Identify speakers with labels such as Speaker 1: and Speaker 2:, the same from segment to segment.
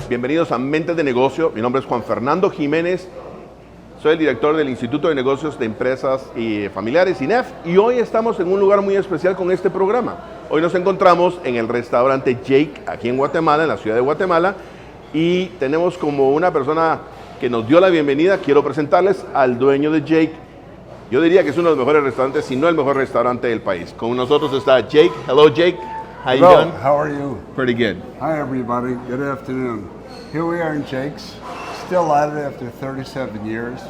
Speaker 1: bienvenidos a Mentes de Negocio. Mi nombre es Juan Fernando Jiménez, soy el director del Instituto de Negocios de Empresas y Familiares, INEF, y hoy estamos en un lugar muy especial con este programa. Hoy nos encontramos en el restaurante Jake, aquí en Guatemala, en la ciudad de Guatemala, y tenemos como una persona que nos dio la bienvenida. Quiero presentarles al dueño de Jake. Yo diría que es uno de los mejores restaurantes, si no el mejor restaurante del país. Con nosotros está Jake. Hello, Jake. How you doing?
Speaker 2: How are you?
Speaker 1: Pretty good.
Speaker 2: Hi, everybody. Good afternoon. Here we are in Jake's, still at it after 37 years,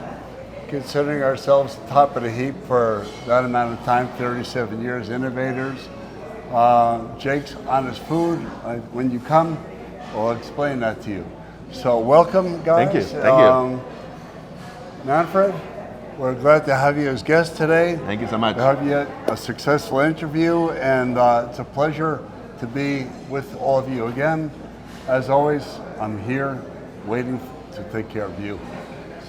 Speaker 2: considering ourselves top of the heap for that amount of time, 37 years, innovators. Jake's honest food. When you come, we'll explain that to you. So welcome, guys.
Speaker 1: Thank you. Thank you.
Speaker 2: Manfred, we're glad to have you as guest today.
Speaker 1: Thank you so much.
Speaker 2: To have you at a successful interview, and it's a pleasure to be with all of you again. As always, I'm here waiting to take care of you.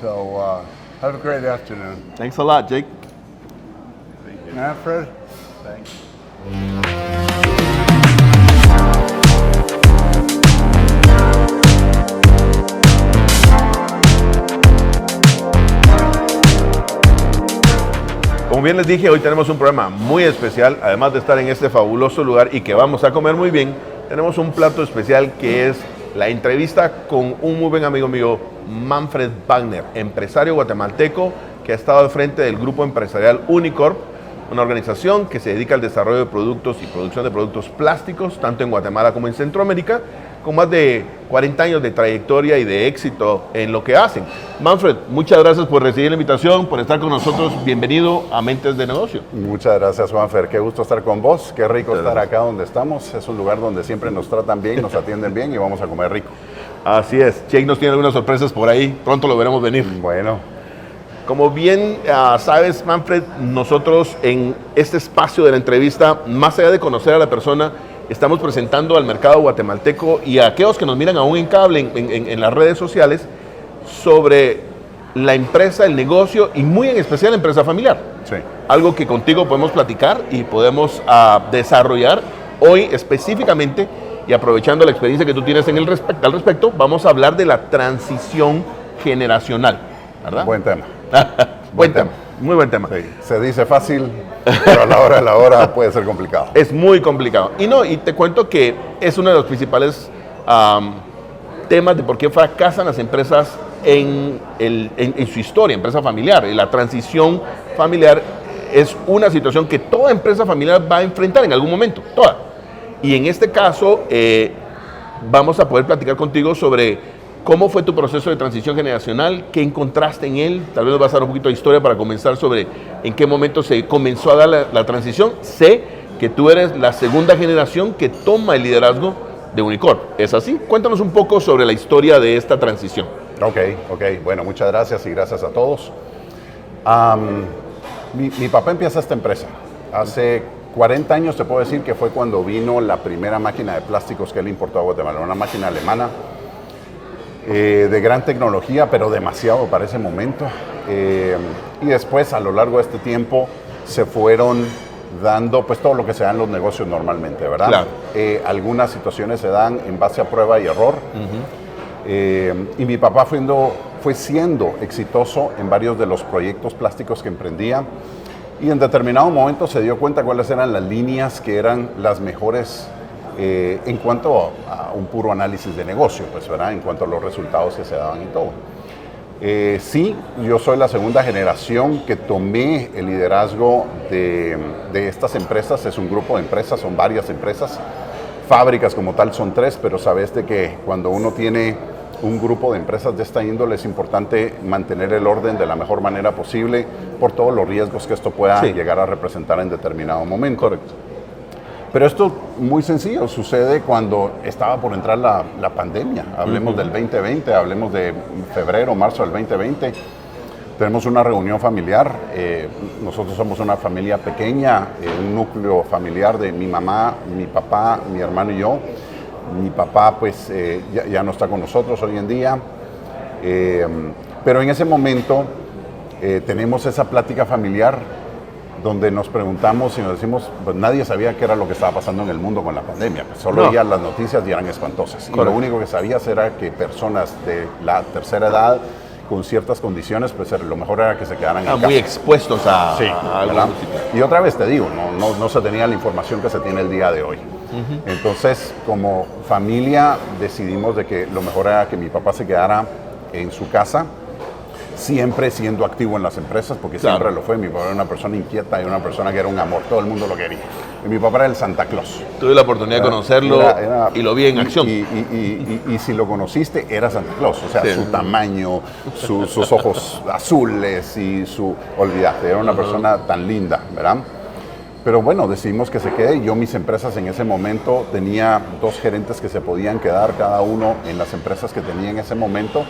Speaker 2: So have a great afternoon.
Speaker 1: Thanks a lot, Jake.
Speaker 2: Manfred?
Speaker 3: Thanks.
Speaker 1: Como bien les dije, hoy tenemos un programa muy especial. Además de estar en este fabuloso lugar y que vamos a comer muy bien, tenemos un plato especial que es la entrevista con un muy buen amigo mío, Manfred Wagner, empresario guatemalteco que ha estado al frente del grupo empresarial Unicorp, una organización que se dedica al desarrollo de productos y producción de productos plásticos, tanto en Guatemala como en Centroamérica, con más de 40 años de trayectoria y de éxito en lo que hacen. Manfred, muchas gracias por recibir la invitación, por estar con nosotros. Bienvenido a Mentes de Negocio.
Speaker 3: Muchas gracias, Juanfer. Qué gusto estar con vos. Qué rico estar acá donde estamos. Es un lugar donde siempre nos tratan bien, nos atienden bien y vamos a comer rico.
Speaker 1: Así es. Jake nos tiene algunas sorpresas por ahí. Pronto lo veremos venir.
Speaker 3: Bueno.
Speaker 1: Como bien sabes, Manfred, nosotros en este espacio de la entrevista, más allá de conocer a la persona, estamos presentando al mercado guatemalteco y a aquellos que nos miran aún en cable, en las redes sociales, sobre la empresa, el negocio y muy en especial la empresa familiar.
Speaker 3: Sí.
Speaker 1: Algo que contigo podemos platicar y podemos desarrollar hoy específicamente, y aprovechando la experiencia que tú tienes al respecto, vamos a hablar de la transición generacional, ¿verdad?
Speaker 3: Buen tema.
Speaker 1: Buen tema. Muy buen tema.
Speaker 3: Sí. Se dice fácil, pero a la hora puede ser complicado.
Speaker 1: Es muy complicado. Y te cuento que es uno de los principales temas de por qué fracasan las empresas en su historia, empresa familiar. Y la transición familiar es una situación que toda empresa familiar va a enfrentar en algún momento, toda. Y en este caso vamos a poder platicar contigo sobre cómo fue tu proceso de transición generacional, qué encontraste en él. Tal vez nos vas a dar un poquito de historia para comenzar sobre en qué momento se comenzó a dar la transición. Sé que tú eres la segunda generación que toma el liderazgo de Unicorp. ¿Es así? Cuéntanos un poco sobre la historia de esta transición.
Speaker 3: Ok. Bueno, muchas gracias y gracias a todos. Mi papá empieza esta empresa. Hace 40 años te puedo decir que fue cuando vino la primera máquina de plásticos que él importó a Guatemala, una máquina alemana. De gran tecnología, pero demasiado para ese momento. Y después, a lo largo de este tiempo, se fueron dando pues todo lo que se da en los negocios normalmente, ¿verdad?
Speaker 1: Claro.
Speaker 3: Algunas situaciones se dan en base a prueba y error. Y mi papá fue siendo exitoso en varios de los proyectos plásticos que emprendía. Y en determinado momento se dio cuenta cuáles eran las líneas que eran las mejores en cuanto a un puro análisis de negocio, pues, ¿verdad? En cuanto a los resultados que se daban y todo. Sí, yo soy la segunda generación que tomé el liderazgo de estas empresas. Es un grupo de empresas, son varias empresas. Fábricas como tal son 3, pero sabes de que cuando uno tiene un grupo de empresas de esta índole es importante mantener el orden de la mejor manera posible por todos los riesgos que esto pueda llegar a representar en determinado momento.
Speaker 1: Correcto.
Speaker 3: Pero esto muy sencillo, sucede cuando estaba por entrar la pandemia. Hablemos del 2020, hablemos de febrero, marzo del 2020. Tenemos una reunión familiar. Nosotros somos una familia pequeña, un núcleo familiar de mi mamá, mi papá, mi hermano y yo. Mi papá pues ya no está con nosotros hoy en día. Pero en ese momento tenemos esa plática familiar donde nos preguntamos y nos decimos, pues nadie sabía qué era lo que estaba pasando en el mundo con la pandemia, pues solo
Speaker 1: No.
Speaker 3: oías las noticias y eran espantosas. Y
Speaker 1: Correcto.
Speaker 3: lo único que sabías era que personas de la tercera edad con ciertas condiciones, pues lo mejor era que se quedaran en casa.
Speaker 1: Muy expuestos a,
Speaker 3: Sí,
Speaker 1: a algo
Speaker 3: ¿verdad?
Speaker 1: musical.
Speaker 3: Y otra vez te digo, no se tenía la información que se tiene el día de hoy. Entonces, como familia, decidimos de que lo mejor era que mi papá se quedara en su casa, siempre siendo activo en las empresas, porque
Speaker 1: Claro.
Speaker 3: siempre lo fue. Mi papá era una persona inquieta y una persona que era un amor, todo el mundo lo quería. Y mi papá era el Santa Claus.
Speaker 1: Tuve la oportunidad de conocerlo y lo vi en acción.
Speaker 3: Y si lo conociste, era Santa Claus. O sea,
Speaker 1: Sí.
Speaker 3: su tamaño, sus ojos azules y olvídate, era una persona tan linda, ¿verdad? Pero bueno, decidimos que se quede. Yo mis empresas en ese momento tenía 2 gerentes que se podían quedar cada uno en las empresas que tenía en ese momento.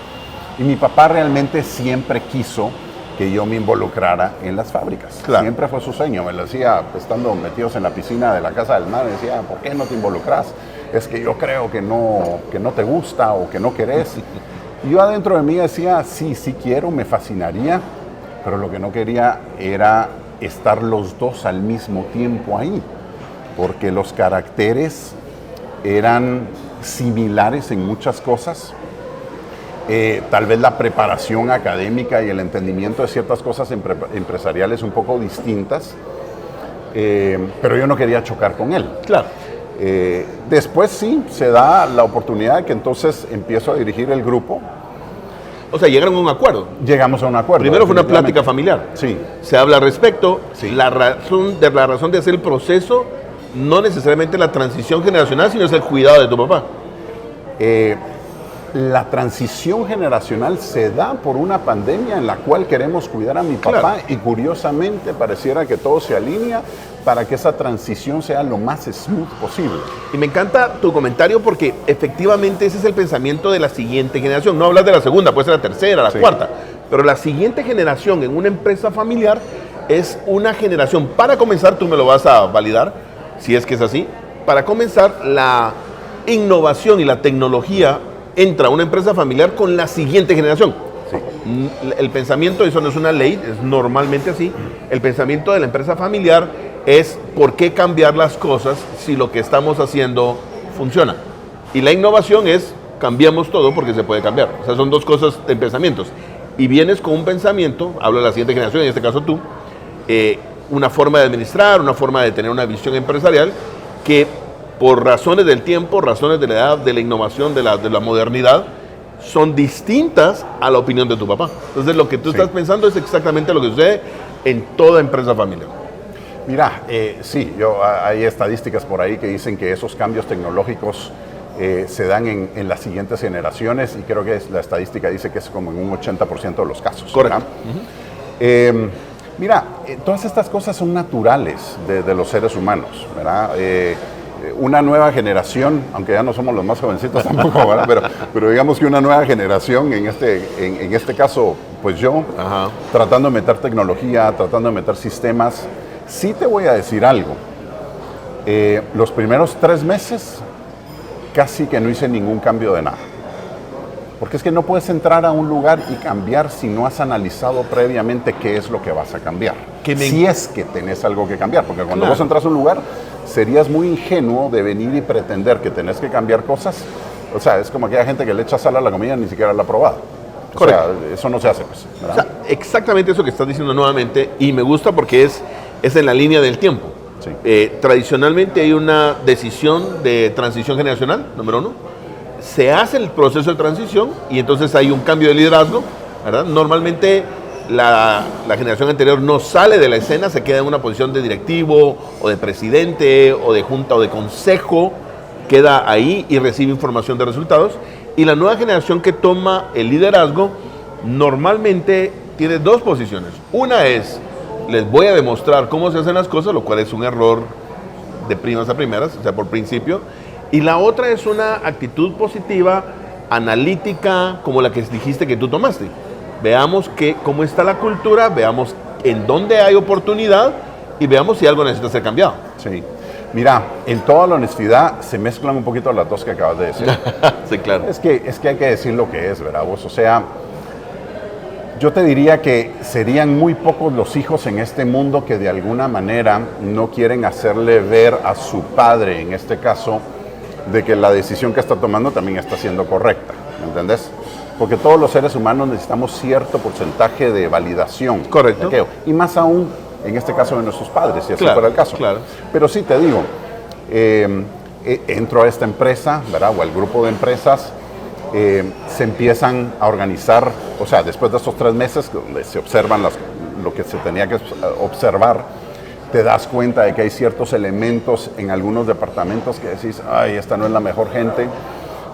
Speaker 3: Y mi papá realmente siempre quiso que yo me involucrara en las fábricas.
Speaker 1: Claro.
Speaker 3: Siempre fue su sueño. Me lo decía, estando metidos en la piscina de la Casa del Mar, me decía, ¿por qué no te involucras? Es que yo creo que no te gusta o que no querés. Y yo adentro de mí decía, sí quiero, me fascinaría, pero lo que no quería era estar los dos al mismo tiempo ahí, porque los caracteres eran similares en muchas cosas. Tal vez la preparación académica y el entendimiento de ciertas cosas empresariales un poco distintas, pero yo no quería chocar con él.
Speaker 1: Claro.
Speaker 3: Después sí, se da la oportunidad de que entonces empiezo a dirigir el grupo.
Speaker 1: O sea, llegaron a un acuerdo.
Speaker 3: Llegamos a un acuerdo.
Speaker 1: Primero fue una plática
Speaker 3: definitivamente.
Speaker 1: familiar.
Speaker 3: Sí.
Speaker 1: Se habla al respecto.
Speaker 3: Sí.
Speaker 1: La razón de hacer el proceso, no necesariamente la transición generacional, sino es el cuidado de tu papá.
Speaker 3: La transición generacional se da por una pandemia en la cual queremos cuidar a mi papá,
Speaker 1: Claro.
Speaker 3: y curiosamente pareciera que todo se alinea para que esa transición sea lo más smooth posible.
Speaker 1: Y me encanta tu comentario porque efectivamente ese es el pensamiento de la siguiente generación. No hablas de la segunda, puede ser la tercera, la
Speaker 3: Sí.
Speaker 1: cuarta. Pero la siguiente generación en una empresa familiar es una generación, para comenzar, tú me lo vas a validar, si es que es así, para comenzar, la innovación y la tecnología entra a una empresa familiar con la siguiente generación.
Speaker 3: Sí.
Speaker 1: El pensamiento, eso no es una ley, es normalmente así, el pensamiento de la empresa familiar es ¿por qué cambiar las cosas si lo que estamos haciendo funciona? Y la innovación es cambiamos todo porque se puede cambiar. O sea, son 2 cosas de pensamientos. Y vienes con un pensamiento, hablo de la siguiente generación, en este caso tú, una forma de administrar, una forma de tener una visión empresarial que por razones del tiempo, razones de la edad, de la innovación, de la modernidad, son distintas a la opinión de tu papá. Entonces, lo que tú
Speaker 3: Sí.
Speaker 1: estás pensando es exactamente lo que sucede en toda empresa familiar.
Speaker 3: Mira, sí, hay estadísticas por ahí que dicen que esos cambios tecnológicos se dan en las siguientes generaciones, y creo que la estadística dice que es como en un 80% de los casos.
Speaker 1: Correcto.
Speaker 3: ¿Verdad? Mira, todas estas cosas son naturales de los seres humanos, ¿verdad? Una nueva generación, aunque ya no somos los más jovencitos tampoco, ¿verdad? Pero digamos que una nueva generación, en este caso, pues yo,
Speaker 1: Ajá.
Speaker 3: tratando de meter tecnología, tratando de meter sistemas. Sí te voy a decir algo. Los primeros 3 meses casi que no hice ningún cambio de nada. Porque es que no puedes entrar a un lugar y cambiar si no has analizado previamente qué es lo que vas a cambiar. Si es que tenés algo que cambiar. Porque cuando
Speaker 1: Claro.
Speaker 3: vos entras a un lugar, serías muy ingenuo de venir y pretender que tenés que cambiar cosas. O sea, es como aquella gente que le echa sal a la comida y ni siquiera la ha probado. O sea, eso no se hace, pues,
Speaker 1: O
Speaker 3: ¿verdad?
Speaker 1: sea, exactamente eso que estás diciendo nuevamente, y me gusta porque es en la línea del tiempo.
Speaker 3: Sí.
Speaker 1: Tradicionalmente hay una decisión de transición generacional, número 1. Se hace el proceso de transición y entonces hay un cambio de liderazgo, ¿verdad? Normalmente la generación anterior no sale de la escena, se queda en una posición de directivo o de presidente o de junta o de consejo, queda ahí y recibe información de resultados. Y la nueva generación que toma el liderazgo normalmente tiene 2 posiciones. Una es, les voy a demostrar cómo se hacen las cosas, lo cual es un error de primas a primeras, o sea, por principio. Y la otra es una actitud positiva, analítica, como la que dijiste que tú tomaste. Veamos cómo está la cultura, veamos en dónde hay oportunidad y veamos si algo necesita ser cambiado.
Speaker 3: Sí. Mira, en toda la honestidad se mezclan un poquito las 2 que acabas de decir.
Speaker 1: Sí, claro.
Speaker 3: Es que hay que decir lo que es, ¿verdad vos? O sea, Yo te diría que serían muy pocos los hijos en este mundo que de alguna manera no quieren hacerle ver a su padre, en este caso, de que la decisión que está tomando también está siendo correcta, ¿me entendés? Porque todos los seres humanos necesitamos cierto porcentaje de validación.
Speaker 1: Correcto.
Speaker 3: Y más aún, en este caso, de nuestros padres, si así
Speaker 1: Claro,
Speaker 3: fuera el caso.
Speaker 1: claro.
Speaker 3: Pero sí te digo, entro a esta empresa, ¿verdad? O al grupo de empresas, se empiezan a organizar, o sea, después de estos 3 meses, donde se observan lo que se tenía que observar, te das cuenta de que hay ciertos elementos en algunos departamentos que decís, ay, esta no es la mejor gente,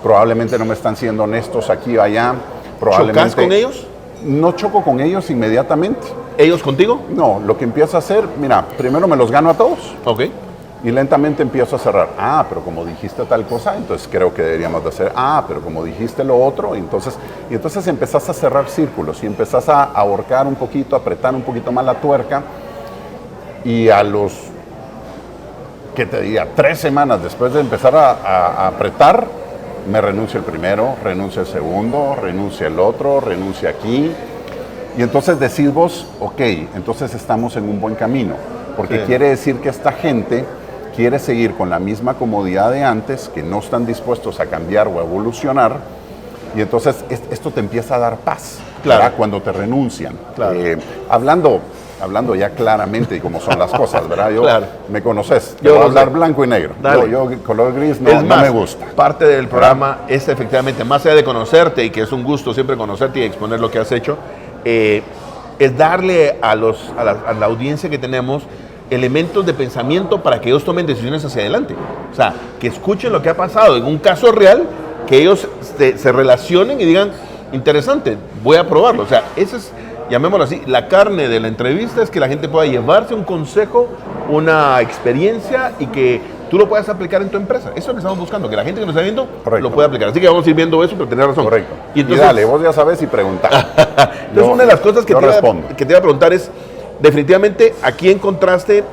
Speaker 3: probablemente no me están siendo honestos aquí o allá. Probablemente,
Speaker 1: ¿Chocas con ellos?
Speaker 3: No choco con ellos inmediatamente.
Speaker 1: ¿Ellos contigo?
Speaker 3: No, lo que empiezo a hacer, mira, primero me los gano a todos.
Speaker 1: Ok.
Speaker 3: Y lentamente empiezo a cerrar. Ah, pero como dijiste tal cosa, entonces creo que deberíamos de hacer. Ah, pero como dijiste lo otro, entonces empezás a cerrar círculos y empezás a ahorcar un poquito, a apretar un poquito más la tuerca. Y a los, ¿qué te diría? 3 semanas después de empezar a apretar, me renuncio el primero, renuncio el segundo, renuncio el otro, renuncio aquí. Y entonces decís vos, ok, entonces estamos en un buen camino. Porque
Speaker 1: Sí.
Speaker 3: quiere decir que esta gente quiere seguir con la misma comodidad de antes, que no están dispuestos a cambiar o a evolucionar, y entonces esto te empieza a dar paz,
Speaker 1: Claro.
Speaker 3: ¿verdad? Cuando te renuncian.
Speaker 1: Claro.
Speaker 3: Hablando ya claramente de cómo son las cosas, ¿verdad?
Speaker 1: Claro.
Speaker 3: Me conoces,
Speaker 1: Yo
Speaker 3: yo voy a
Speaker 1: lo
Speaker 3: hablar
Speaker 1: sé.
Speaker 3: blanco y negro.
Speaker 1: Dale.
Speaker 3: Yo color gris no,
Speaker 1: Es
Speaker 3: no
Speaker 1: más,
Speaker 3: me gusta.
Speaker 1: Parte del programa es efectivamente, más allá de conocerte, y que es un gusto siempre conocerte y exponer lo que has hecho, es darle a la audiencia que tenemos elementos de pensamiento para que ellos tomen decisiones hacia adelante. O sea, que escuchen lo que ha pasado en un caso real, que ellos se relacionen y digan, interesante, voy a probarlo. O sea, ese es, llamémoslo así, la carne de la entrevista es que la gente pueda llevarse un consejo, una experiencia y que tú lo puedas aplicar en tu empresa. Eso es lo que estamos buscando, que la gente que nos está viendo
Speaker 3: Correcto.
Speaker 1: lo pueda aplicar. Así que vamos a ir viendo eso, pero tenés razón.
Speaker 3: Correcto.
Speaker 1: Y entonces,
Speaker 3: dale, vos ya sabes y preguntar.
Speaker 1: entonces una de las cosas que
Speaker 3: yo
Speaker 1: te, iba,
Speaker 3: respondo.
Speaker 1: que te iba a preguntar es, definitivamente, aquí encontraste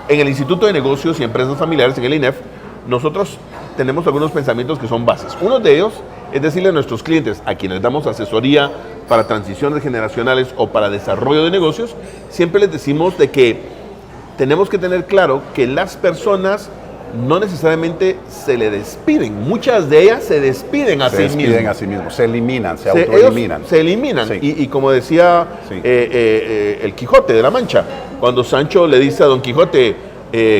Speaker 1: en el Instituto de Negocios y Empresas Familiares, en el INEF, nosotros tenemos algunos pensamientos que son bases. Uno de ellos es decirle a nuestros clientes, a quienes damos asesoría para transiciones generacionales o para desarrollo de negocios, siempre les decimos de que tenemos que tener claro que las personas no necesariamente se le despiden. Muchas de ellas se despiden a
Speaker 3: Se
Speaker 1: sí
Speaker 3: despiden
Speaker 1: mismas.
Speaker 3: a sí mismos, se eliminan, se
Speaker 1: Ellos
Speaker 3: autoeliminan.
Speaker 1: se eliminan.
Speaker 3: Sí.
Speaker 1: Y como decía
Speaker 3: Sí.
Speaker 1: el Quijote de la Mancha, cuando Sancho le dice a Don Quijote,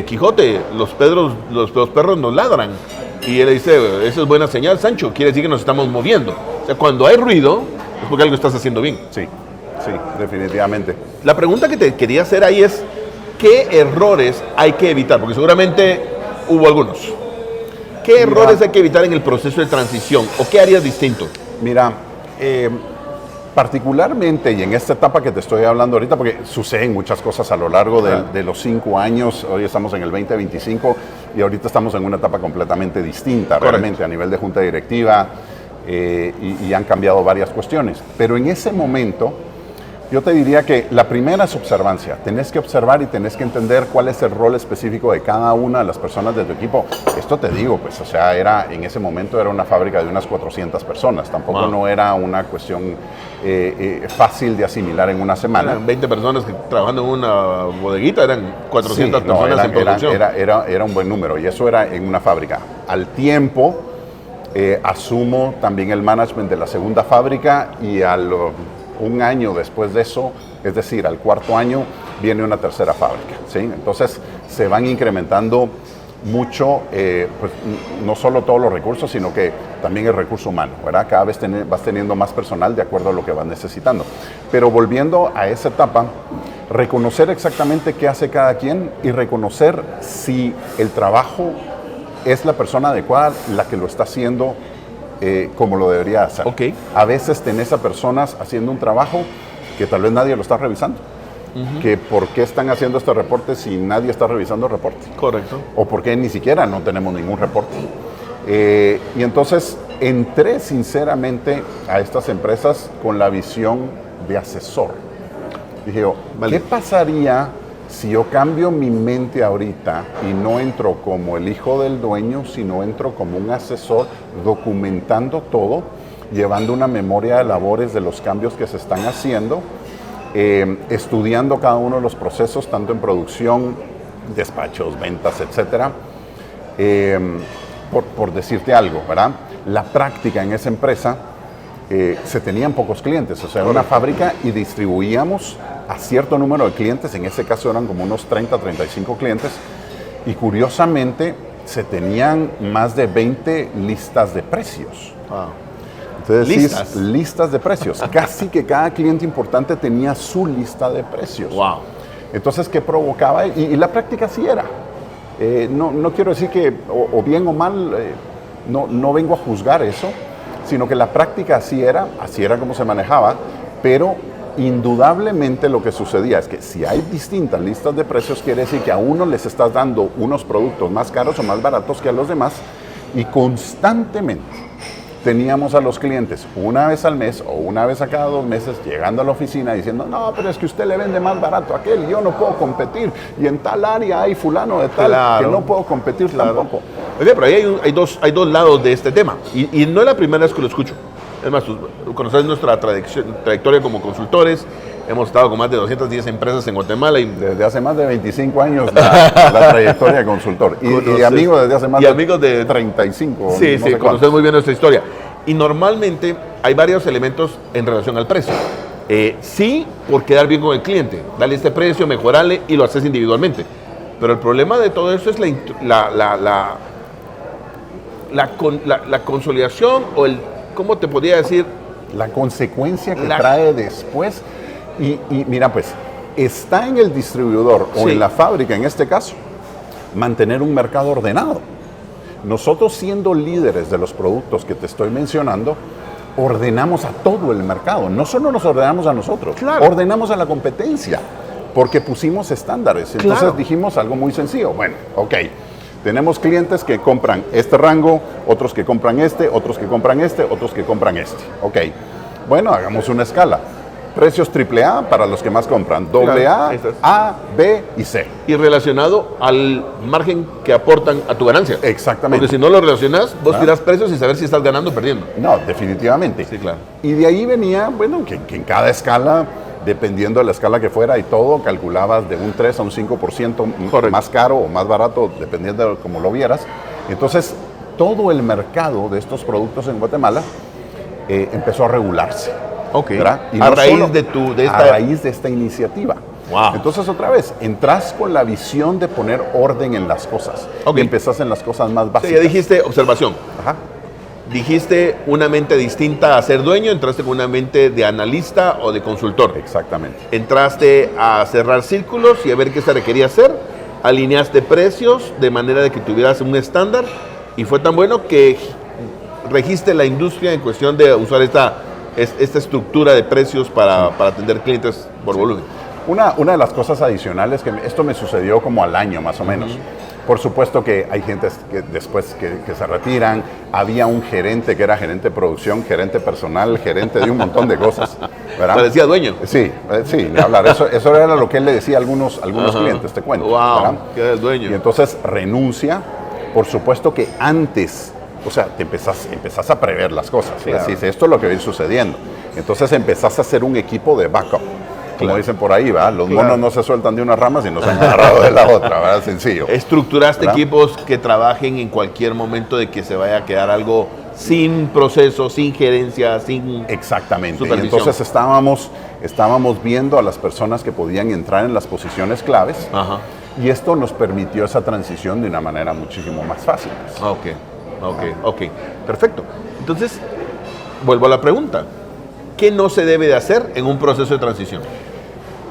Speaker 1: Quijote, los perros nos ladran. Y él le dice, eso es buena señal, Sancho, quiere decir que nos estamos moviendo. O sea, cuando hay ruido, es porque algo estás haciendo bien.
Speaker 3: Sí, sí, definitivamente.
Speaker 1: La pregunta que te quería hacer ahí es, ¿qué errores hay que evitar? Porque seguramente hubo algunos. ¿Qué errores hay que evitar en el proceso de transición? ¿O qué harías distinto?
Speaker 3: Mira, particularmente y en esta etapa que te estoy hablando ahorita, porque suceden muchas cosas a lo largo de los 5 años, hoy estamos en el 2025 y ahorita estamos en una etapa completamente distinta,
Speaker 1: Correcto.
Speaker 3: realmente a nivel de junta directiva y han cambiado varias cuestiones. Pero en ese momento, yo te diría que la primera es observancia. Tenés que observar y tenés que entender cuál es el rol específico de cada una de las personas de tu equipo. Esto te digo, pues, o sea, en ese momento era una fábrica de unas 400 personas. Tampoco
Speaker 1: Wow.
Speaker 3: no era una cuestión fácil de asimilar en una semana.
Speaker 1: Eran 20 personas que trabajando en una bodeguita, eran 400
Speaker 3: Sí, no,
Speaker 1: personas en producción.
Speaker 3: era un buen número y eso era en una fábrica. Al tiempo, asumo también el management de la segunda fábrica y un año después de eso, es decir, al 4.º año, viene una tercera fábrica, ¿sí? Entonces, se van incrementando mucho, pues, no solo todos los recursos, sino que también el recurso humano, ¿verdad? Cada vez vas teniendo más personal de acuerdo a lo que vas necesitando. Pero volviendo a esa etapa, reconocer exactamente qué hace cada quien y reconocer si el trabajo es la persona adecuada la que lo está haciendo como lo debería hacer.
Speaker 1: Ok.
Speaker 3: A veces tenés a personas haciendo un trabajo que tal vez nadie lo está revisando. Que por qué están haciendo este reporte si nadie está revisando el reporte.
Speaker 1: Correcto.
Speaker 3: O por qué ni siquiera no tenemos ningún reporte. Y entonces entré sinceramente a estas empresas con la visión de asesor. Dije yo,
Speaker 1: Vale.
Speaker 3: ¿qué pasaría si yo cambio mi mente ahorita y no entro como el hijo del dueño, sino entro como un asesor documentando todo llevando una memoria de labores de los cambios que se están haciendo, estudiando cada uno de los procesos, tanto en producción, despachos, ventas, etcétera. Por decirte algo, ¿verdad? La práctica en esa empresa, se tenían pocos clientes, o sea, era una fábrica y distribuíamos a cierto número de clientes, en ese caso eran como unos 30, 35 clientes, y curiosamente se tenían más de 20 listas de precios.
Speaker 1: Wow.
Speaker 3: Entonces, listas de precios. Casi que cada cliente importante tenía su lista de precios.
Speaker 1: Wow.
Speaker 3: Entonces, ¿qué provocaba? Y la práctica sí era. No quiero decir que o bien o mal, no vengo a juzgar eso, sino que la práctica así era como se manejaba, pero indudablemente lo que sucedía es que si hay distintas listas de precios, quiere decir que a uno les estás dando unos productos más caros o más baratos que a los demás, y constantemente teníamos a los clientes una vez al mes o una vez a cada 2 meses llegando a la oficina diciendo, no, pero es que usted le vende más barato a aquel, yo no puedo competir, y en tal área hay fulano de tal, que no puedo competir tampoco.
Speaker 1: Oye, pero ahí hay dos lados de este tema, y no es la primera vez que lo escucho. Es más, tú conoces nuestra trayectoria como consultores, hemos estado con más de 210 empresas en Guatemala.
Speaker 3: Desde hace más de 25 años la trayectoria de consultor. Y amigo desde hace más de 35.
Speaker 1: Sí, no conoces muy bien nuestra historia. Y normalmente hay varios elementos en relación al precio. Sí, por quedar bien con el cliente, darle este precio, mejorarle, y lo haces individualmente. Pero el problema de todo eso es la consolidación o el, ¿cómo te podría decir?
Speaker 3: La consecuencia que trae después. Y mira, pues, está en el distribuidor o en la fábrica, en este caso, mantener un mercado ordenado. Nosotros, siendo líderes de los productos que te estoy mencionando, ordenamos a todo el mercado. No solo nos ordenamos a nosotros, ordenamos a la competencia, porque pusimos estándares. Entonces dijimos algo muy sencillo. Bueno, ok, tenemos clientes que compran este rango, otros que compran este, otros que compran este, otros que compran este. Ok, bueno, hagamos una escala. Precios AAA para los que más compran, AA, A, B y C.
Speaker 1: Y relacionado al margen que aportan a tu ganancia.
Speaker 3: Exactamente.
Speaker 1: Porque si no lo relacionas, vos tirás precios sin saber si estás ganando o perdiendo.
Speaker 3: No, definitivamente.
Speaker 1: Sí, claro.
Speaker 3: Y de ahí venía, bueno, que en cada escala, dependiendo de la escala que fuera y todo, calculabas de un 3 a un 5% más caro o más barato, dependiendo de cómo lo vieras. Entonces, todo el mercado de estos productos en Guatemala empezó a regularse.
Speaker 1: Okay.
Speaker 3: Y
Speaker 1: a raíz de
Speaker 3: esta iniciativa.
Speaker 1: Wow.
Speaker 3: Entonces, otra vez, entras con la visión de poner orden en las cosas. Y empezás en las cosas más básicas.
Speaker 1: Sí, ya dijiste observación.
Speaker 3: Ajá.
Speaker 1: Dijiste una mente distinta a ser dueño, entraste con una mente de analista o de consultor.
Speaker 3: Exactamente.
Speaker 1: Entraste a cerrar círculos y a ver qué se requería hacer. Alineaste precios de manera de que tuvieras un estándar, y fue tan bueno que registe la industria en cuestión de usar esta estructura de precios para atender clientes por volumen.
Speaker 3: Una de las cosas adicionales, que esto me sucedió como al año más o menos. Por supuesto que hay gente que después que se retiran. Había un gerente que era gerente de producción, gerente personal, gerente de un montón de cosas, ¿verdad?
Speaker 1: Parecía dueño.
Speaker 3: Sí, hablar. Eso era lo que él le decía a algunos clientes, te cuento.
Speaker 1: Wow, que era el dueño.
Speaker 3: Y entonces renuncia. Por supuesto que antes, o sea, te empezás a prever las cosas. Claro. Decís, esto es lo que va a ir sucediendo. Entonces empezás a hacer un equipo de backup. Como dicen por ahí, ¿verdad? Los monos no se sueltan de una rama, sino se han agarrado de la otra, ¿verdad? Sencillo.
Speaker 1: Estructuraste equipos que trabajen en cualquier momento de que se vaya a quedar algo sin proceso, sin gerencia, sin
Speaker 3: Exactamente. Y entonces estábamos viendo a las personas que podían entrar en las posiciones claves.
Speaker 1: Ajá.
Speaker 3: Y esto nos permitió esa transición de una manera muchísimo más fácil.
Speaker 1: Ok. Perfecto. Entonces, vuelvo a la pregunta. ¿Qué no se debe de hacer en un proceso de transición?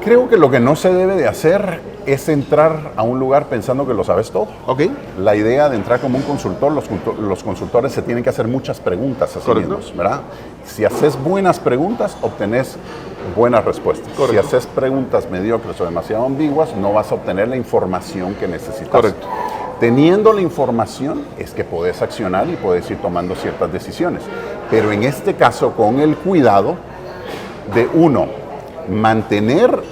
Speaker 3: Creo que lo que no se debe de hacer es entrar a un lugar pensando que lo sabes todo. La idea de entrar como un consultor, los consultores se tienen que hacer muchas preguntas a sí mismos, ¿verdad? Si haces buenas preguntas, obtenés buenas respuestas.
Speaker 1: Correcto.
Speaker 3: Si haces preguntas mediocres o demasiado ambiguas, no vas a obtener la información que necesitas.
Speaker 1: Correcto.
Speaker 3: Teniendo la información es que podés accionar y podés ir tomando ciertas decisiones. Pero en este caso, con el cuidado de, uno, mantener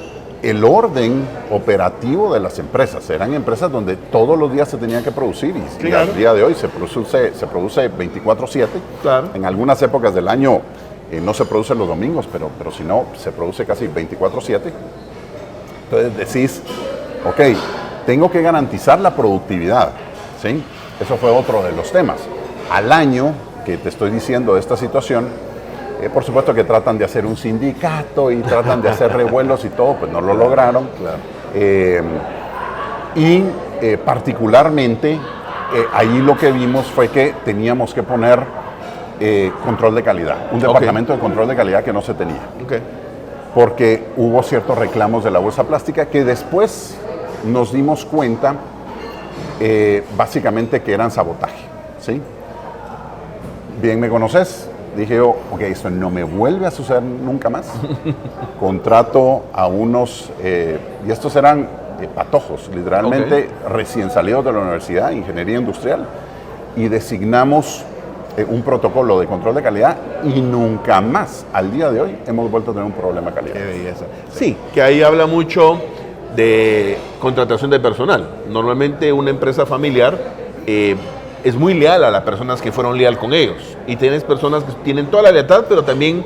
Speaker 3: el orden operativo de las empresas. Eran empresas donde todos los días se tenía que producir y
Speaker 1: claro.
Speaker 3: al día de hoy se produce 24/7.
Speaker 1: Claro.
Speaker 3: En algunas épocas del año no se produce los domingos, pero si no, se produce casi 24/7. Entonces decís, ok, tengo que garantizar la productividad, ¿sí? Eso fue otro de los temas. Al año que te estoy diciendo de esta situación, por supuesto que tratan de hacer un sindicato y tratan de hacer revuelos y todo, pues no lo lograron.
Speaker 1: Claro.
Speaker 3: Particularmente, ahí lo que vimos fue que teníamos que poner control de calidad, un departamento de control de calidad que no se tenía.
Speaker 1: Okay.
Speaker 3: Porque hubo ciertos reclamos de la bolsa plástica que después nos dimos cuenta básicamente que eran sabotaje, ¿sí? Bien me conoces, dije yo, ok, esto no me vuelve a suceder nunca más. Contrato a unos, y estos eran patojos, literalmente recién salidos de la universidad, ingeniería industrial, y designamos un protocolo de control de calidad y nunca más, al día de hoy, hemos vuelto a tener un problema de calidad.
Speaker 1: Qué belleza. Sí, que ahí habla mucho de contratación de personal. Normalmente una empresa familiar es muy leal a las personas que fueron leal con ellos. Y tienes personas que tienen toda la lealtad, pero también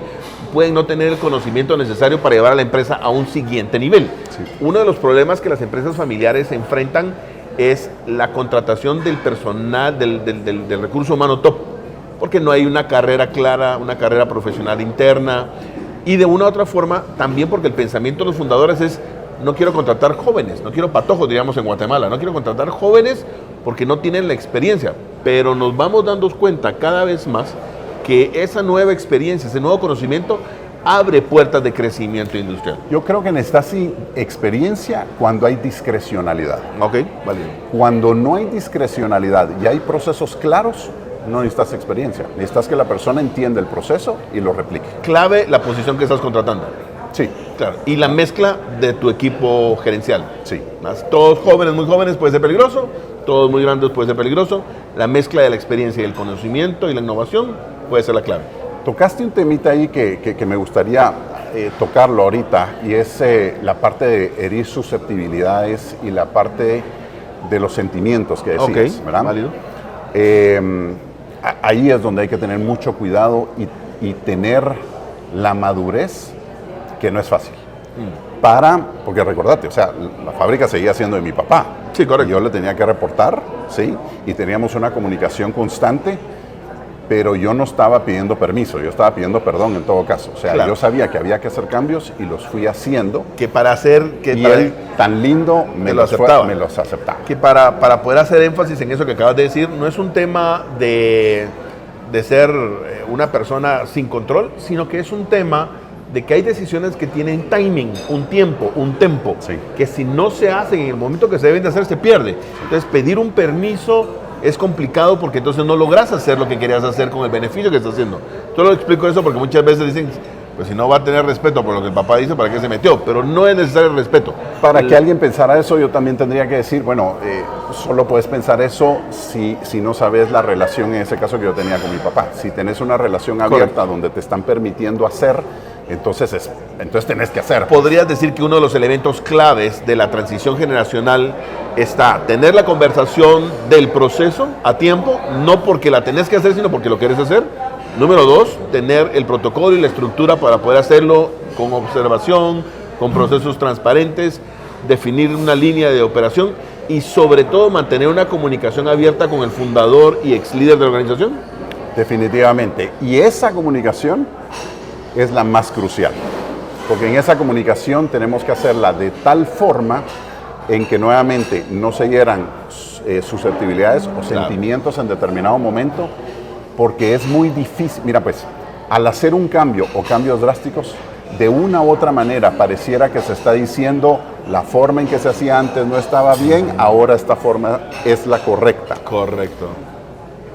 Speaker 1: pueden no tener el conocimiento necesario para llevar a la empresa a un siguiente nivel.
Speaker 3: Sí.
Speaker 1: Uno de los problemas que las empresas familiares se enfrentan es la contratación del personal, del recurso humano top, porque no hay una carrera clara, una carrera profesional interna, y de una u otra forma también porque el pensamiento de los fundadores es: no quiero contratar jóvenes, no quiero patojos, diríamos en Guatemala, no quiero contratar jóvenes porque no tienen la experiencia, pero nos vamos dando cuenta cada vez más que esa nueva experiencia, ese nuevo conocimiento abre puertas de crecimiento industrial.
Speaker 3: Yo creo que necesitas experiencia cuando hay discrecionalidad.
Speaker 1: Ok, válido.
Speaker 3: Cuando no hay discrecionalidad y hay procesos claros, no necesitas experiencia. Necesitas que la persona entienda el proceso y lo replique.
Speaker 1: Clave la posición que estás contratando.
Speaker 3: Sí,
Speaker 1: Claro. Y la mezcla de tu equipo gerencial.
Speaker 3: sí.
Speaker 1: Todos jóvenes, muy jóvenes puede ser peligroso, todos muy grandes puede ser peligroso. La mezcla de la experiencia y el conocimiento y la innovación puede ser la clave.
Speaker 3: Tocaste un temita ahí que me gustaría tocarlo ahorita, y es la parte de herir susceptibilidades y la parte de los sentimientos que decías, ¿verdad?
Speaker 1: Válido.
Speaker 3: Ahí es donde hay que tener mucho cuidado y tener la madurez, que no es fácil. Porque recordate, o sea, la fábrica seguía siendo de mi papá.
Speaker 1: Sí, correcto.
Speaker 3: Yo le tenía que reportar, ¿sí? Y teníamos una comunicación constante, pero yo no estaba pidiendo permiso, yo estaba pidiendo perdón en todo caso. O sea,
Speaker 1: Claro.
Speaker 3: yo sabía que había que hacer cambios y los fui haciendo.
Speaker 1: Que para hacer... Que
Speaker 3: Y
Speaker 1: para,
Speaker 3: él, tan lindo, me los aceptaba.
Speaker 1: que para poder hacer énfasis en eso que acabas de decir, no es un tema de ser una persona sin control, sino que es un tema de que hay decisiones que tienen timing, un tempo,
Speaker 3: Sí.
Speaker 1: que si no se hacen en el momento que se deben de hacer, se pierde. Entonces, pedir un permiso es complicado porque entonces no logras hacer lo que querías hacer con el beneficio que estás haciendo. Solo explico eso porque muchas veces dicen, pues si no va a tener respeto por lo que el papá dice, ¿para qué se metió? Pero no es necesario el respeto.
Speaker 3: Para que alguien pensara eso, yo también tendría que decir, bueno, solo puedes pensar eso si no sabes la relación, en ese caso, que yo tenía con mi papá. Si tenés una relación abierta donde te están permitiendo hacer, entonces tenés que hacer.
Speaker 1: Podrías decir que uno de los elementos claves de la transición generacional está tener la conversación del proceso a tiempo, no porque la tenés que hacer, sino porque lo quieres hacer. Número 2, tener el protocolo y la estructura para poder hacerlo con observación, con procesos transparentes, definir una línea de operación y sobre todo mantener una comunicación abierta con el fundador y ex líder de la organización.
Speaker 3: Definitivamente. Y esa comunicación es la más crucial, porque en esa comunicación tenemos que hacerla de tal forma en que nuevamente no se hieran susceptibilidades o sentimientos en determinado momento, porque es muy difícil. Mira, pues, al hacer un cambio o cambios drásticos, de una u otra manera pareciera que se está diciendo la forma en que se hacía antes no estaba bien, ahora esta forma es la correcta.
Speaker 1: Correcto.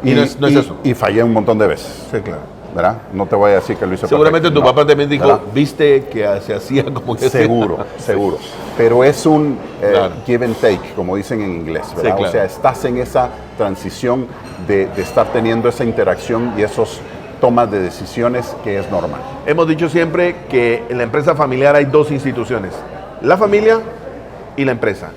Speaker 1: Y no es eso.
Speaker 3: Y fallé un montón de veces.
Speaker 1: Sí, claro.
Speaker 3: ¿Verdad? No te voy a decir que lo hice
Speaker 1: Seguramente
Speaker 3: perfecto,
Speaker 1: tu
Speaker 3: no,
Speaker 1: papá también dijo,
Speaker 3: ¿verdad?
Speaker 1: viste que se hacía como que
Speaker 3: Seguro, seguro. Pero es un
Speaker 1: Claro.
Speaker 3: give and take, como dicen en inglés, ¿verdad?
Speaker 1: Sí, claro.
Speaker 3: O sea, estás en esa transición de estar teniendo esa interacción y esos tomas de decisiones que es normal.
Speaker 1: Hemos dicho siempre que en la empresa familiar hay dos instituciones, La familia y la empresa.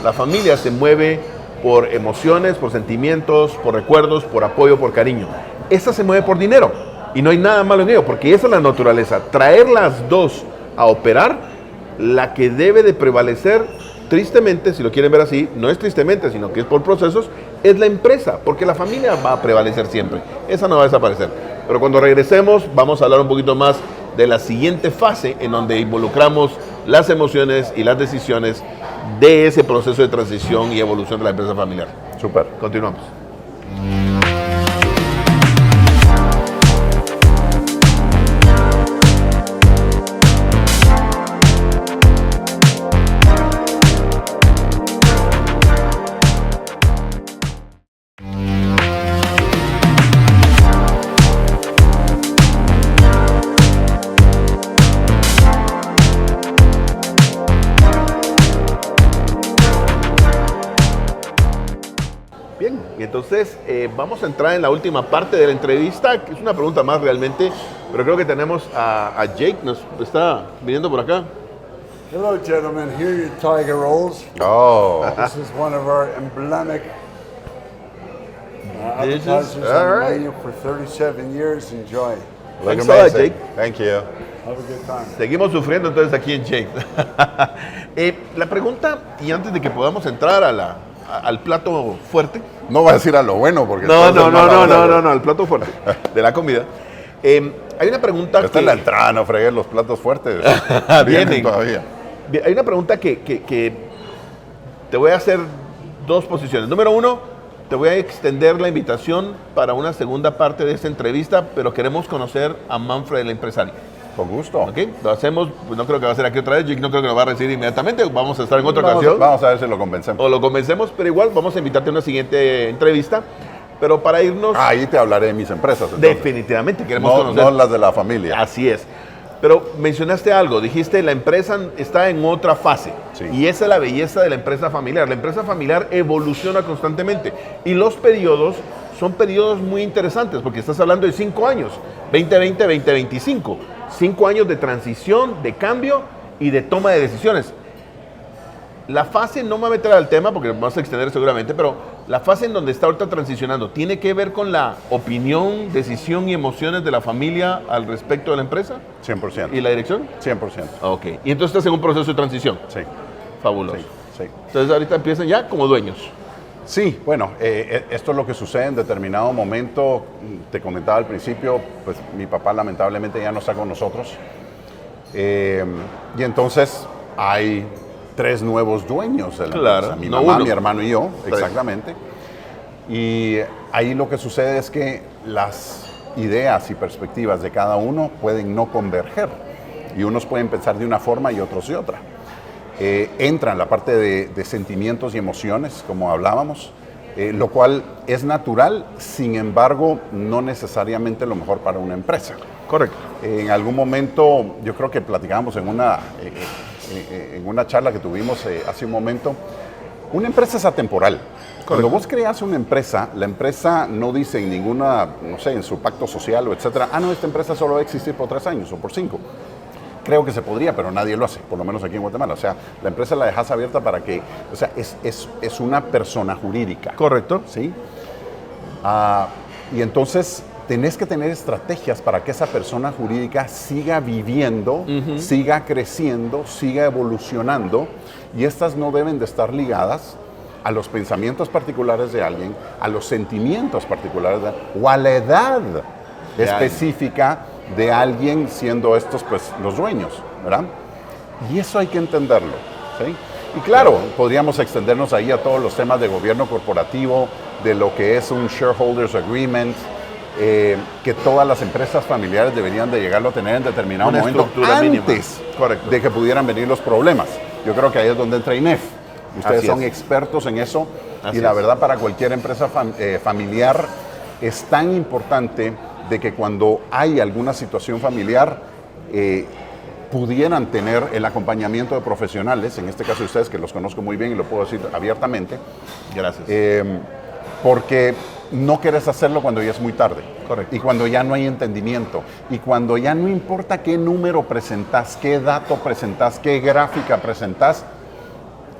Speaker 1: La familia se mueve por emociones, por sentimientos, por recuerdos, por apoyo, por cariño. Esta se mueve por dinero y no hay nada malo en ello, porque esa es la naturaleza. Traer las dos a operar, la que debe de prevalecer, tristemente, si lo quieren ver así, no es tristemente, sino que es por procesos, es la empresa, porque la familia va a prevalecer siempre. Esa no va a desaparecer. Pero cuando regresemos, vamos a hablar un poquito más de la siguiente fase en donde involucramos las emociones y las decisiones de ese proceso de transición y evolución de la empresa familiar.
Speaker 3: Súper.
Speaker 1: Continuamos. Bien, y entonces vamos a entrar en la última parte de la entrevista, que es una pregunta más realmente, pero creo que tenemos a Jake, nos está viniendo por acá.
Speaker 2: Hello, gentlemen. Here are your Tiger Rolls.
Speaker 3: Oh,
Speaker 2: This is one of our emblematic
Speaker 1: This is-
Speaker 2: appetizers
Speaker 1: all
Speaker 2: on the
Speaker 1: right.
Speaker 2: menu for 37 years. Enjoy.
Speaker 3: look
Speaker 1: Thanks a lot,
Speaker 3: amazing.
Speaker 1: Jake.
Speaker 3: Thank you.
Speaker 2: Have a good time.
Speaker 1: Seguimos sufriendo entonces aquí en Jake. La pregunta, y antes de que podamos entrar al plato fuerte,
Speaker 3: No va a decir a lo bueno porque...
Speaker 1: no,
Speaker 3: entonces mala onda, güey.
Speaker 1: el plato fuerte de la comida. Hay una pregunta
Speaker 3: Esta es la entrada, no fregué los platos fuertes.
Speaker 1: Vienen.
Speaker 3: todavía.
Speaker 1: Hay una pregunta que te voy a hacer dos posiciones. Número uno, te voy a extender la invitación para una segunda parte de esta entrevista, pero queremos conocer a Manfred, el empresario.
Speaker 3: Con gusto.
Speaker 1: ¿Ok? Lo hacemos, pues no creo que va a ser aquí otra vez, Jake no creo que lo va a recibir inmediatamente, vamos a estar en otra ocasión.
Speaker 3: Vamos a ver si lo convencemos.
Speaker 1: O lo convencemos, pero igual vamos a invitarte a una siguiente entrevista. Pero para irnos,
Speaker 3: Ahí te hablaré de mis empresas. Entonces.
Speaker 1: definitivamente queremos
Speaker 3: No,
Speaker 1: conocer.
Speaker 3: no las de la familia.
Speaker 1: Así es. Pero mencionaste algo, dijiste la empresa está en otra fase.
Speaker 3: Sí.
Speaker 1: Y esa es la belleza de la empresa familiar. La empresa familiar evoluciona constantemente. Y los periodos son periodos muy interesantes, porque estás hablando de 5 años, 2020, 2025. 5 años de transición, de cambio y de toma de decisiones. La fase, no me voy a meter al tema porque vamos a extender seguramente, pero la fase en donde está ahorita transicionando, ¿tiene que ver con la opinión, decisión y emociones de la familia al respecto de la empresa
Speaker 3: 100%.
Speaker 1: y la dirección?
Speaker 3: 100%.
Speaker 1: Ok. Y entonces estás en un proceso de transición.
Speaker 3: Sí,
Speaker 1: Fabuloso.
Speaker 3: sí, sí.
Speaker 1: Entonces ahorita empiezan ya como dueños.
Speaker 3: Sí, bueno, esto es lo que sucede en determinado momento. Te comentaba al principio, pues mi papá lamentablemente ya no está con nosotros. Y entonces hay 3 nuevos dueños de la
Speaker 1: Claro,
Speaker 3: empresa. Mi
Speaker 1: no
Speaker 3: mamá,
Speaker 1: uno.
Speaker 3: mi hermano y yo,
Speaker 1: Correcto.
Speaker 3: exactamente. Y ahí lo que sucede es que las ideas y perspectivas de cada uno pueden no converger. Y unos pueden pensar de una forma y otros de otra. Entra en la parte de sentimientos y emociones, como hablábamos, lo cual es natural, sin embargo, no necesariamente lo mejor para una empresa.
Speaker 1: Correcto.
Speaker 3: En algún momento, yo creo que platicábamos en una charla que tuvimos hace un momento, una empresa es atemporal. Cuando vos creas una empresa, la empresa no dice en ninguna, no sé, en su pacto social o etcétera, no, esta empresa solo va a existir por 3 años o por 5. Creo que se podría, pero nadie lo hace, por lo menos aquí en Guatemala. O sea, la empresa la dejas abierta para que, o sea, es una persona jurídica.
Speaker 1: Correcto.
Speaker 3: ¿Sí? Y entonces tenés que tener estrategias para que esa persona jurídica siga viviendo, siga creciendo, siga evolucionando, y estas no deben de estar ligadas a los pensamientos particulares de alguien, a los sentimientos particulares o a la edad específica de alguien, siendo estos pues los dueños, ¿verdad? Y eso hay que entenderlo, ¿sí? Y claro, podríamos extendernos ahí a todos los temas de gobierno corporativo, de lo que es un shareholders agreement, que todas las empresas familiares deberían de llegarlo a tener en determinado
Speaker 1: Una
Speaker 3: momento
Speaker 1: estructura mínima.
Speaker 3: antes
Speaker 1: Correcto.
Speaker 3: de que pudieran venir los problemas. Yo creo que ahí es donde entra INEF. Ustedes
Speaker 1: Así
Speaker 3: son
Speaker 1: es.
Speaker 3: expertos en eso,
Speaker 1: Así
Speaker 3: y la
Speaker 1: es.
Speaker 3: verdad para cualquier empresa familiar es tan importante de que cuando hay alguna situación familiar pudieran tener el acompañamiento de profesionales, en este caso ustedes, que los conozco muy bien y lo puedo decir abiertamente,
Speaker 1: Gracias.
Speaker 3: porque no quieres hacerlo cuando ya es muy tarde.
Speaker 1: Correcto.
Speaker 3: Y cuando ya no hay entendimiento. Y cuando ya no importa qué número presentás, qué dato presentás, qué gráfica presentás.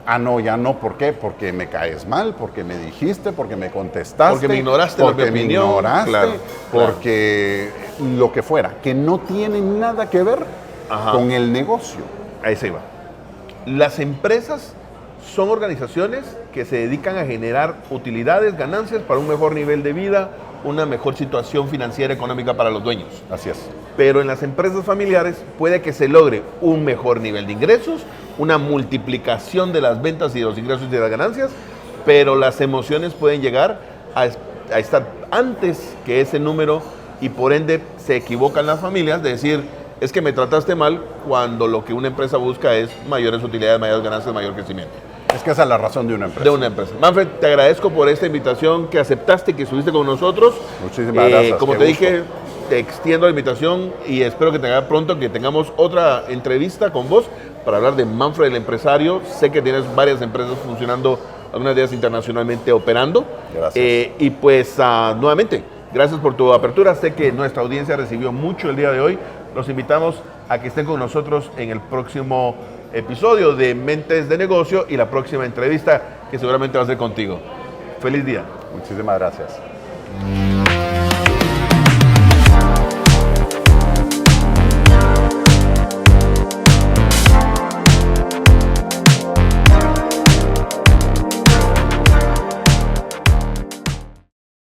Speaker 3: Ah, no, ya no. ¿Por qué? Porque me caes mal, porque me dijiste, porque me contestaste.
Speaker 1: Porque me ignoraste,
Speaker 3: porque me ignoraste,
Speaker 1: claro,
Speaker 3: porque lo que fuera. Que no tiene nada que ver
Speaker 1: Ajá.
Speaker 3: con el negocio.
Speaker 1: Ahí se iba. Las empresas son organizaciones que se dedican a generar utilidades, ganancias para un mejor nivel de vida, una mejor situación financiera económica para los dueños.
Speaker 3: Así es.
Speaker 1: Pero en las empresas familiares puede que se logre un mejor nivel de ingresos, una multiplicación de las ventas y de los ingresos y de las ganancias, pero las emociones pueden llegar a estar antes que ese número y por ende se equivocan las familias de decir, es que me trataste mal, cuando lo que una empresa busca es mayores utilidades, mayores ganancias, mayor crecimiento.
Speaker 3: Es que esa es la razón de una empresa.
Speaker 1: De una empresa. Manfred, te agradezco por esta invitación que aceptaste, que estuviste con nosotros.
Speaker 3: Muchísimas gracias.
Speaker 1: Como
Speaker 3: qué
Speaker 1: te
Speaker 3: gusto.
Speaker 1: dije, te extiendo la invitación y espero que tenga pronto que tengamos otra entrevista con vos para hablar de Manfred el empresario. Sé que tienes varias empresas funcionando, algunas de ellas internacionalmente operando.
Speaker 3: Gracias.
Speaker 1: Y pues nuevamente, gracias por tu apertura. Sé que nuestra audiencia recibió mucho el día de hoy. Los invitamos a que estén con nosotros en el próximo episodio de Mentes de Negocio y la próxima entrevista que seguramente va a ser contigo. Feliz día.
Speaker 3: Muchísimas gracias.